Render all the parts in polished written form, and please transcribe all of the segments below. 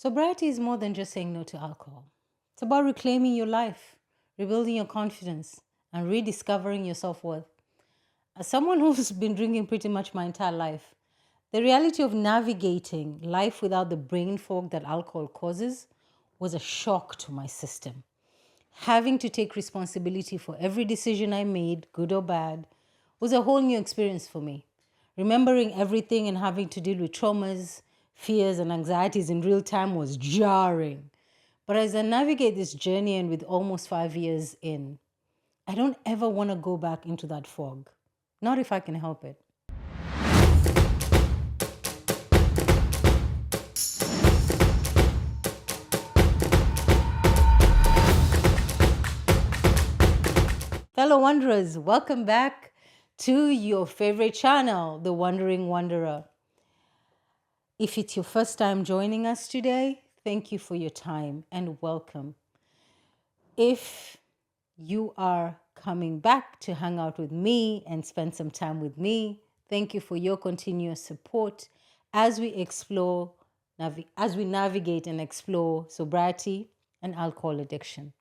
Sobriety is more than just saying no to alcohol. It's about reclaiming your life, rebuilding your confidence, and rediscovering your self worth. As someone who's been drinking pretty much my entire life, the reality of navigating life without the brain fog that alcohol causes was a shock to my system. Having to take responsibility for every decision I made, good or bad, was a whole new experience for me. Remembering everything and having to deal with traumas, fears, and anxieties in real time was jarring. But as I navigate this journey and with almost 5 years in, I don't ever want to go back into that fog. Not if I can help it. Fellow wanderers, welcome back to your favorite channel, The Wandering Wanderer. If it's your first time joining us today, thank you for your time and welcome. If you are coming back to hang out with me and spend some time with me, thank you for your continuous support as we navigate and explore sobriety and alcohol addiction.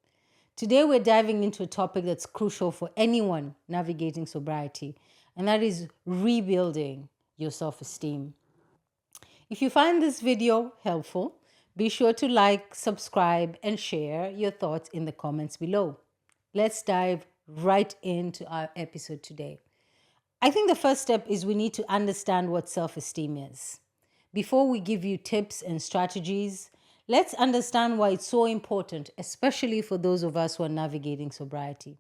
Today, we're diving into a topic that's crucial for anyone navigating sobriety, and that is rebuilding your self-esteem. If you find this video helpful, be sure to like, subscribe, and share your thoughts in the comments below. Let's dive right into our episode today. I think the first step is we need to understand what self-esteem is. Before we give you tips and strategies, let's understand why it's so important, especially for those of us who are navigating sobriety.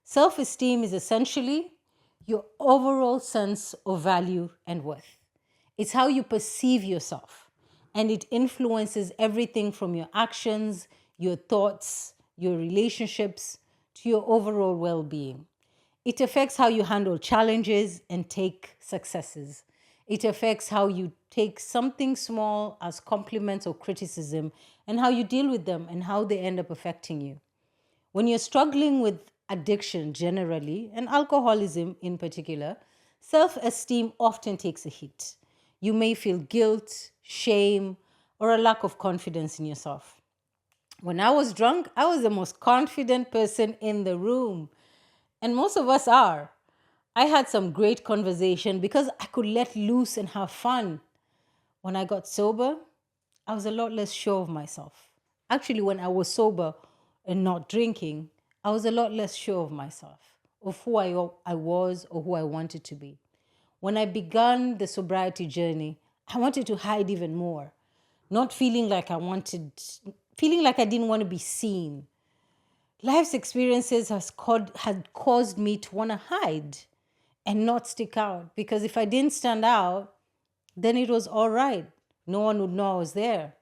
Self-esteem is essentially your overall sense of value and worth. It's how you perceive yourself, and it influences everything from your actions, your thoughts, your relationships, to your overall well-being. It affects how you handle challenges and take successes. It affects how you take something small as compliments or criticism and how you deal with them and how they end up affecting you. When you're struggling with addiction generally, and alcoholism in particular, self-esteem often takes a hit. You may feel guilt, shame, or a lack of confidence in yourself. When I was drunk, I was the most confident person in the room. And most of us are. I had some great conversation because I could let loose and have fun. When I got sober, I was a lot less sure of myself. Actually, when I was sober and not drinking, I was a lot less sure of myself, of who I was or who I wanted to be. When I began the sobriety journey, I wanted to hide even more, not feeling like feeling like I didn't want to be seen. Life's experiences had caused me to want to hide and not stick out, because if I didn't stand out, then it was all right. No one would know I was there.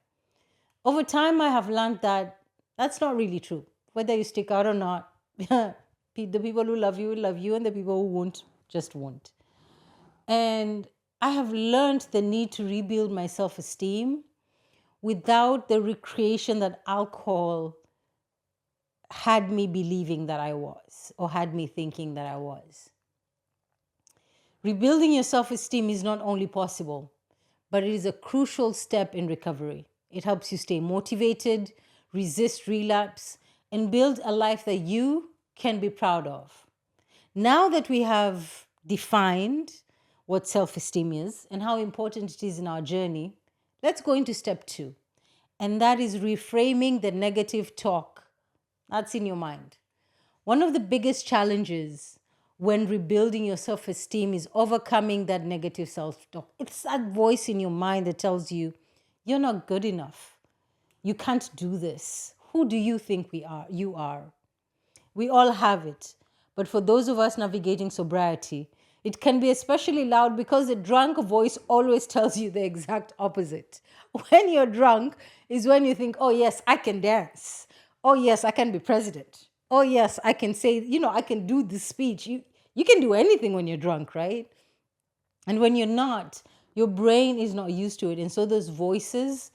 Over time, I have learned that that's not really true. Whether you stick out or not, the people who love you will love you, and the people who won't just won't. And I have learned the need to rebuild my self-esteem without the recreation that alcohol had me believing that I was, or had me thinking that I was. Rebuilding your self-esteem is not only possible, but it is a crucial step in recovery. It helps you stay motivated, resist relapse, and build a life that you can be proud of. Now that we have defined what self-esteem is and how important it is in our journey, let's go into step 2. And that is reframing the negative talk that's in your mind. One of the biggest challenges when rebuilding your self-esteem is overcoming that negative self-talk. It's that voice in your mind that tells you, you're not good enough. You can't do this. Who do you think you are? We all have it. But for those of us navigating sobriety, it can be especially loud because the drunk voice always tells you the exact opposite. When you're drunk is when you think, oh yes, I can dance. Oh yes, I can be president. Oh yes, I can say, I can do this speech. You can do anything when you're drunk, right? And when you're not, your brain is not used to it. And so those voices,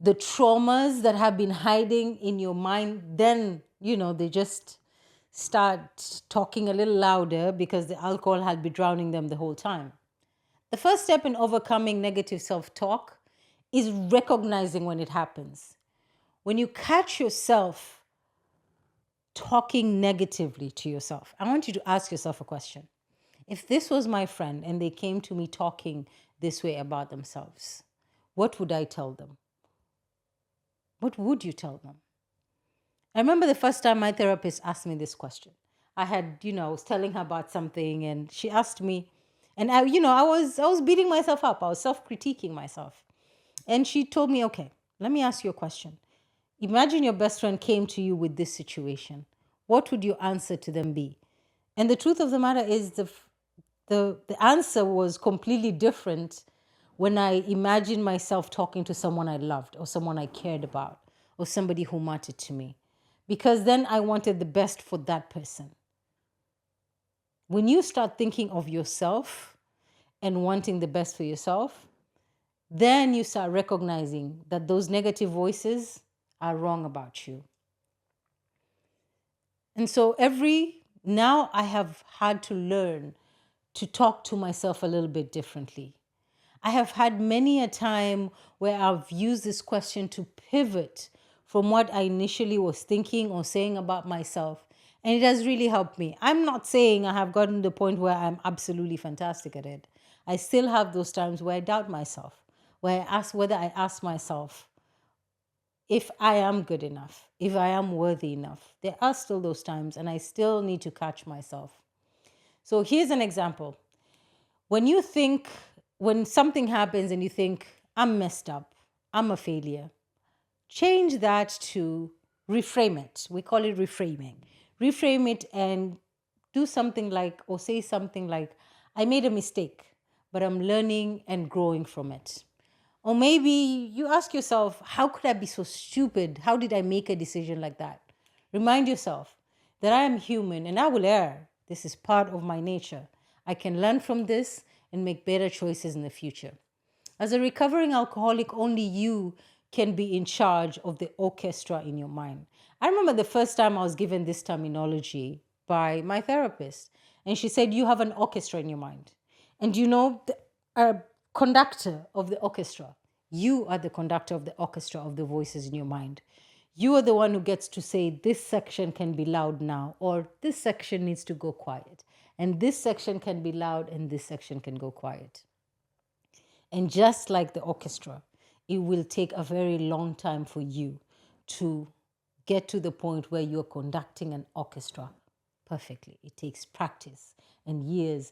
the traumas that have been hiding in your mind, then, they just start talking a little louder because the alcohol had been drowning them the whole time. The first step in overcoming negative self-talk is recognizing when it happens. When you catch yourself talking negatively to yourself, I want you to ask yourself a question. If this was my friend and they came to me talking this way about themselves, what would I tell them? What would you tell them? I remember the first time my therapist asked me this question. I was telling her about something and she asked me, and I was beating myself up. I was self-critiquing myself. And she told me, okay, let me ask you a question. Imagine your best friend came to you with this situation. What would your answer to them be? And the truth of the matter is the answer was completely different when I imagined myself talking to someone I loved or someone I cared about or somebody who mattered to me. Because then I wanted the best for that person. When you start thinking of yourself and wanting the best for yourself, then you start recognizing that those negative voices are wrong about you. And so now I have had to learn to talk to myself a little bit differently. I have had many a time where I've used this question to pivot from what I initially was thinking or saying about myself. And it has really helped me. I'm not saying I have gotten to the point where I'm absolutely fantastic at it. I still have those times where I doubt myself, where I ask myself if I am good enough, if I am worthy enough. There are still those times, and I still need to catch myself. So here's an example. When something happens and you think, I'm messed up, I'm a failure, change that to reframe it. We call it reframing. Reframe it and do something like, or say something like, I made a mistake, but I'm learning and growing from it. Or maybe you ask yourself, how could I be so stupid? How did I make a decision like that? Remind yourself that I am human and I will err. This is part of my nature. I can learn from this and make better choices in the future. As a recovering alcoholic, only you can be in charge of the orchestra in your mind. I remember the first time I was given this terminology by my therapist, and she said, you have an orchestra in your mind. And a conductor of the orchestra. You are the conductor of the orchestra of the voices in your mind. You are the one who gets to say, this section can be loud now, or this section needs to go quiet. And this section can be loud, and this section can go quiet. And just like the orchestra, it will take a very long time for you to get to the point where you're conducting an orchestra perfectly. It takes practice and years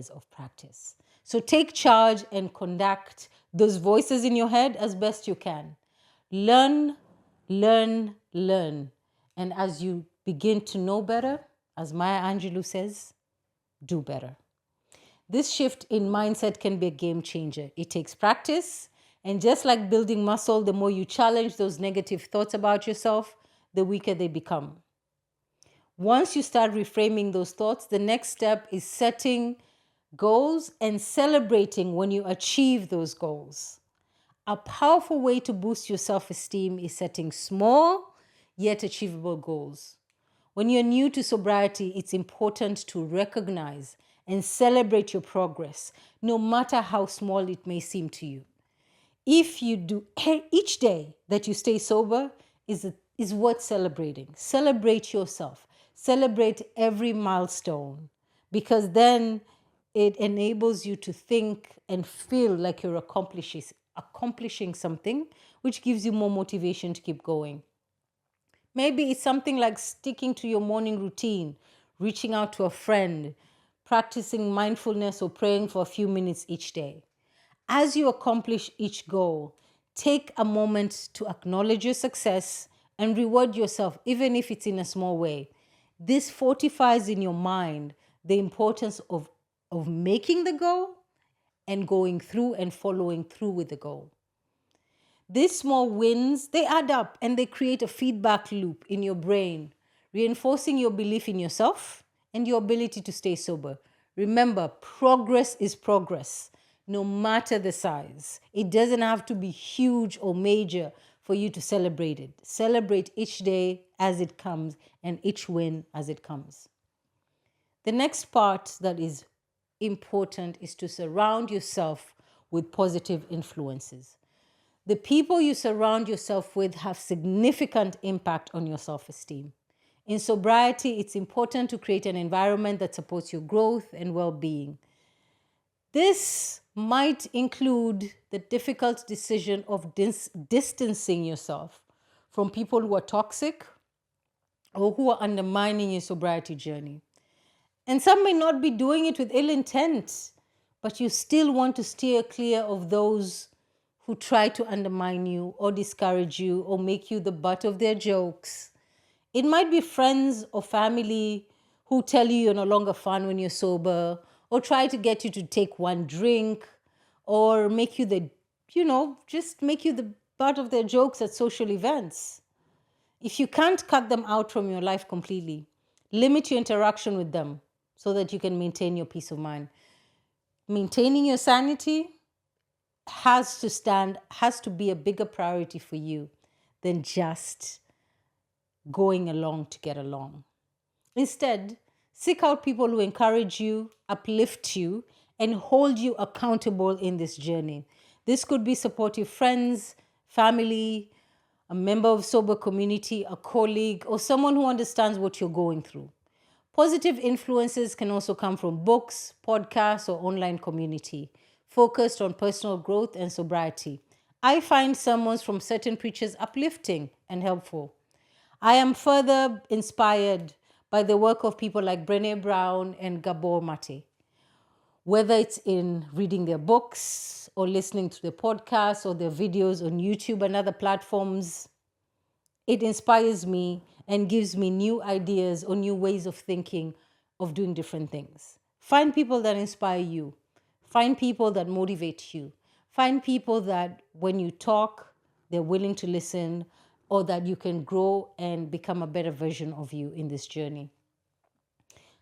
of practice. So take charge and conduct those voices in your head as best you can. Learn, learn, learn. And as you begin to know better, as Maya Angelou says, do better. This shift in mindset can be a game changer. It takes practice. And just like building muscle, the more you challenge those negative thoughts about yourself, the weaker they become. Once you start reframing those thoughts, the next step is setting goals and celebrating when you achieve those goals. A powerful way to boost your self-esteem is setting small yet achievable goals. When you're new to sobriety, it's important to recognize and celebrate your progress, no matter how small it may seem to you. If you do, each day that you stay sober is worth celebrating. Celebrate yourself. Celebrate every milestone, because then it enables you to think and feel like you're accomplishing something, which gives you more motivation to keep going. Maybe it's something like sticking to your morning routine, reaching out to a friend, practicing mindfulness or praying for a few minutes each day. As you accomplish each goal, take a moment to acknowledge your success and reward yourself, even if it's in a small way. This fortifies in your mind the importance of making the goal and going through and following through with the goal. These small wins, they add up and they create a feedback loop in your brain, reinforcing your belief in yourself and your ability to stay sober. Remember, progress is progress, no matter the size. It doesn't have to be huge or major for you to celebrate it. Celebrate each day as it comes and each win as it comes. The next part that is important is to surround yourself with positive influences. The people you surround yourself with have significant impact on your self-esteem. In sobriety, it's important to create an environment that supports your growth and well-being. This might include the difficult decision of distancing yourself from people who are toxic or who are undermining your sobriety journey. And some may not be doing it with ill intent, but you still want to steer clear of those who try to undermine you or discourage you or make you the butt of their jokes. It might be friends or family who tell you you're no longer fun when you're sober, or try to get you to take one drink, or make you just make you the butt of their jokes at social events. If you can't cut them out from your life completely, limit your interaction with them so that you can maintain your peace of mind. Maintaining your sanity has to be a bigger priority for you than just going along to get along. Instead, seek out people who encourage you, uplift you, and hold you accountable in this journey. This could be supportive friends, family, a member of sober community, a colleague, or someone who understands what you're going through. Positive influences can also come from books, podcasts, or online community focused on personal growth and sobriety. I find sermons from certain preachers uplifting and helpful. I am further inspired by the work of people like Brené Brown and Gabor Mate. Whether it's in reading their books or listening to their podcasts or their videos on YouTube and other platforms, it inspires me and gives me new ideas or new ways of thinking of doing different things. Find people that inspire you. Find people that motivate you. Find people that when you talk, they're willing to listen, or that you can grow and become a better version of you in this journey.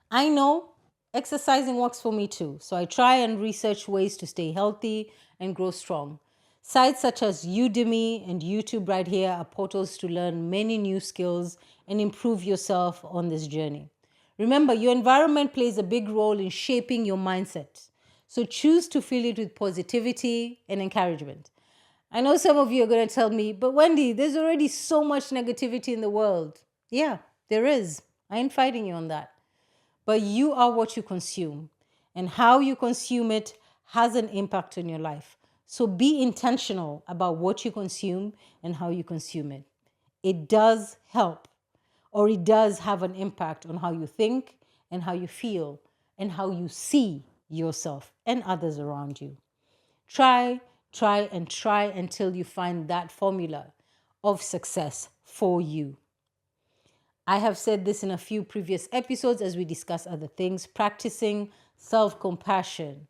I know exercising works for me too, so I try and research ways to stay healthy and grow strong. Sites such as Udemy and YouTube right here are portals to learn many new skills and improve yourself on this journey. Remember, your environment plays a big role in shaping your mindset, so choose to fill it with positivity and encouragement. I know some of you are going to tell me, but Wendy, there's already so much negativity in the world. Yeah, there is. I ain't fighting you on that. But you are what you consume, and how you consume it has an impact on your life. So be intentional about what you consume and how you consume it. It does help, or it does have an impact on how you think and how you feel and how you see yourself and others around you. Try until you find that formula of success for you. I have said this in a few previous episodes as we discuss other things, practicing self-compassion.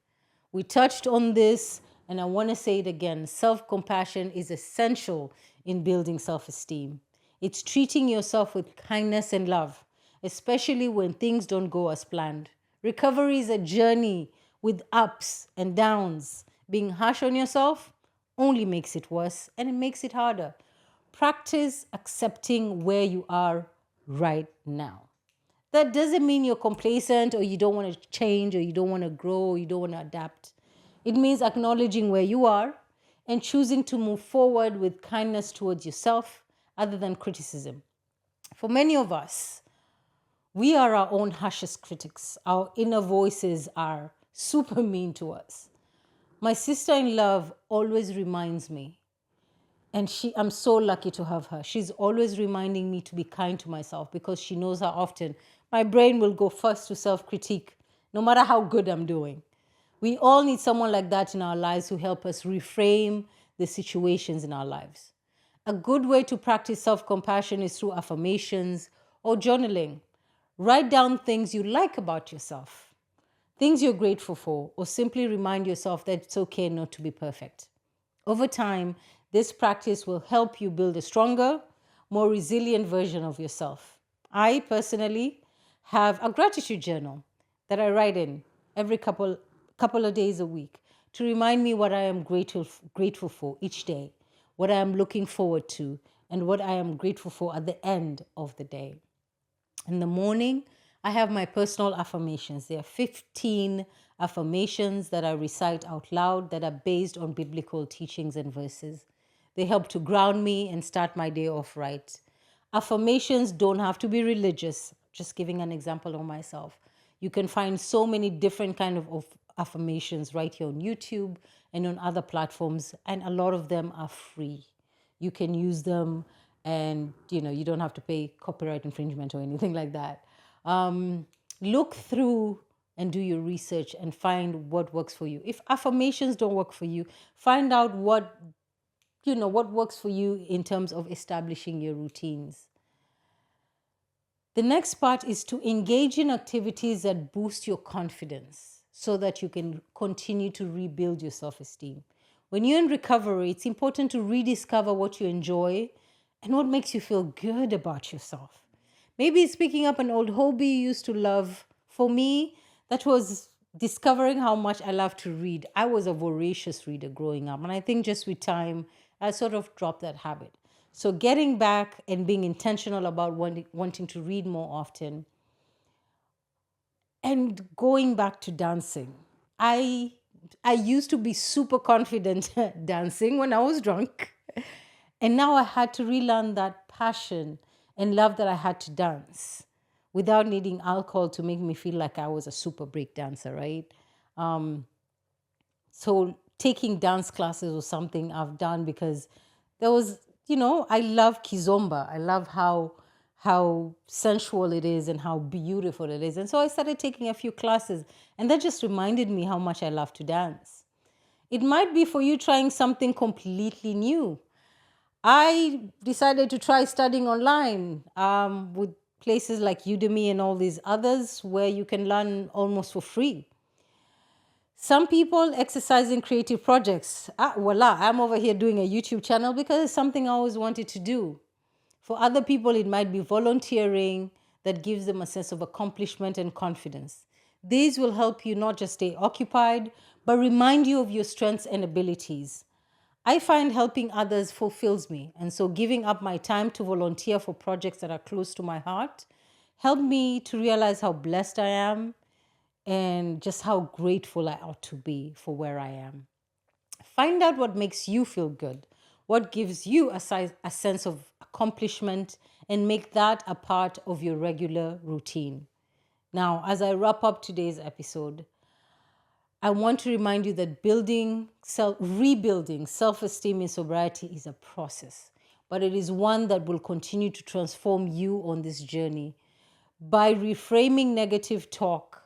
We touched on this, and I want to say it again. Self-compassion is essential in building self-esteem. It's treating yourself with kindness and love, especially when things don't go as planned. Recovery is a journey with ups and downs. Being harsh on yourself only makes it worse, and it makes it harder. Practice accepting where you are right now. That doesn't mean you're complacent or you don't want to change or you don't want to grow or you don't want to adapt. It means acknowledging where you are and choosing to move forward with kindness towards yourself other than criticism. For many of us, we are our own harshest critics. Our inner voices are super mean to us. My sister-in-law always reminds me, and I'm so lucky to have her. She's always reminding me to be kind to myself because she knows how often my brain will go first to self-critique, no matter how good I'm doing. We all need someone like that in our lives who help us reframe the situations in our lives. A good way to practice self-compassion is through affirmations or journaling. Write down things you like about yourself, things you're grateful for, or simply remind yourself that it's okay not to be perfect. Over time, this practice will help you build a stronger, more resilient version of yourself. I personally have a gratitude journal that I write in every couple of days a week to remind me what I am grateful for each day, what I am looking forward to, and what I am grateful for at the end of the day. In the morning, I have my personal affirmations. There are 15 affirmations that I recite out loud that are based on biblical teachings and verses. They help to ground me and start my day off right. Affirmations don't have to be religious. Just giving an example of myself. You can find so many different of affirmations right here on YouTube and on other platforms, and a lot of them are free. You can use them, and you don't have to pay copyright infringement or anything like that. Look through and do your research and find what works for you. If affirmations don't work for you, find out what works for you in terms of establishing your routines. The next part is to engage in activities that boost your confidence so that you can continue to rebuild your self-esteem. When you're in recovery, it's important to rediscover what you enjoy and what makes you feel good about yourself. Maybe it's picking up an old hobby you used to love. For me, that was discovering how much I love to read. I was a voracious reader growing up, and I think just with time, I sort of dropped that habit. So getting back and being intentional about wanting to read more often, and going back to dancing. I used to be super confident at dancing when I was drunk. And now I had to relearn that passion and love that I had to dance without needing alcohol to make me feel like I was a super break dancer, right? So taking dance classes was something I've done because there was, I love kizomba. I love how sensual it is and how beautiful it is. And so I started taking a few classes, and that just reminded me how much I love to dance. It might be for you trying something completely new. I decided to try studying online with places like Udemy and all these others where you can learn almost for free. Some people exercise in creative projects. Voila, I'm over here doing a YouTube channel because it's something I always wanted to do. For other people, it might be volunteering that gives them a sense of accomplishment and confidence. These will help you not just stay occupied, but remind you of your strengths and abilities. I find helping others fulfills me, and so giving up my time to volunteer for projects that are close to my heart helped me to realize how blessed I am and just how grateful I ought to be for where I am. Find out what makes you feel good, what gives you a sense of accomplishment, and make that a part of your regular routine. Now, as I wrap up today's episode, I want to remind you that rebuilding self-esteem in sobriety is a process, but it is one that will continue to transform you on this journey. By reframing negative talk,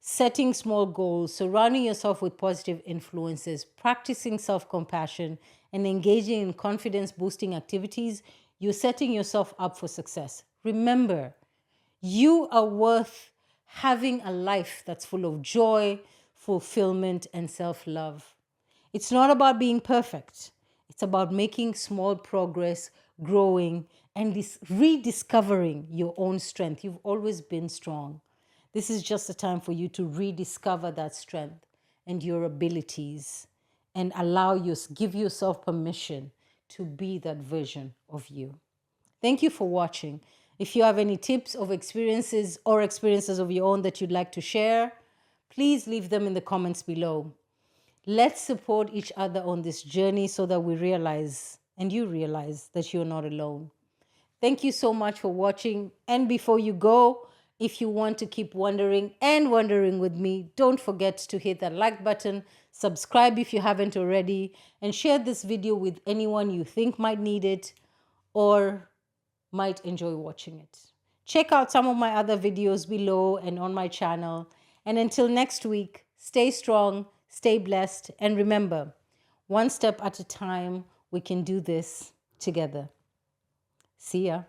setting small goals, surrounding yourself with positive influences, practicing self-compassion, and engaging in confidence-boosting activities, you're setting yourself up for success. Remember, you are worth having a life that's full of joy, fulfillment, and self-love. It's not about being perfect. It's about making small progress, growing, and rediscovering your own strength. You've always been strong. This is just a time for you to rediscover that strength and your abilities and give yourself permission to be that version of you. Thank you for watching. If you have any tips of experiences or experiences of your own that you'd like to share, please leave them in the comments below. Let's support each other on this journey so that we realize, and you realize, that you're not alone. Thank you so much for watching. And before you go, if you want to keep wondering with me, don't forget to hit that like button, subscribe if you haven't already, and share this video with anyone you think might need it or might enjoy watching it. Check out some of my other videos below and on my channel. And until next week, stay strong, stay blessed, and remember, one step at a time, we can do this together. See ya.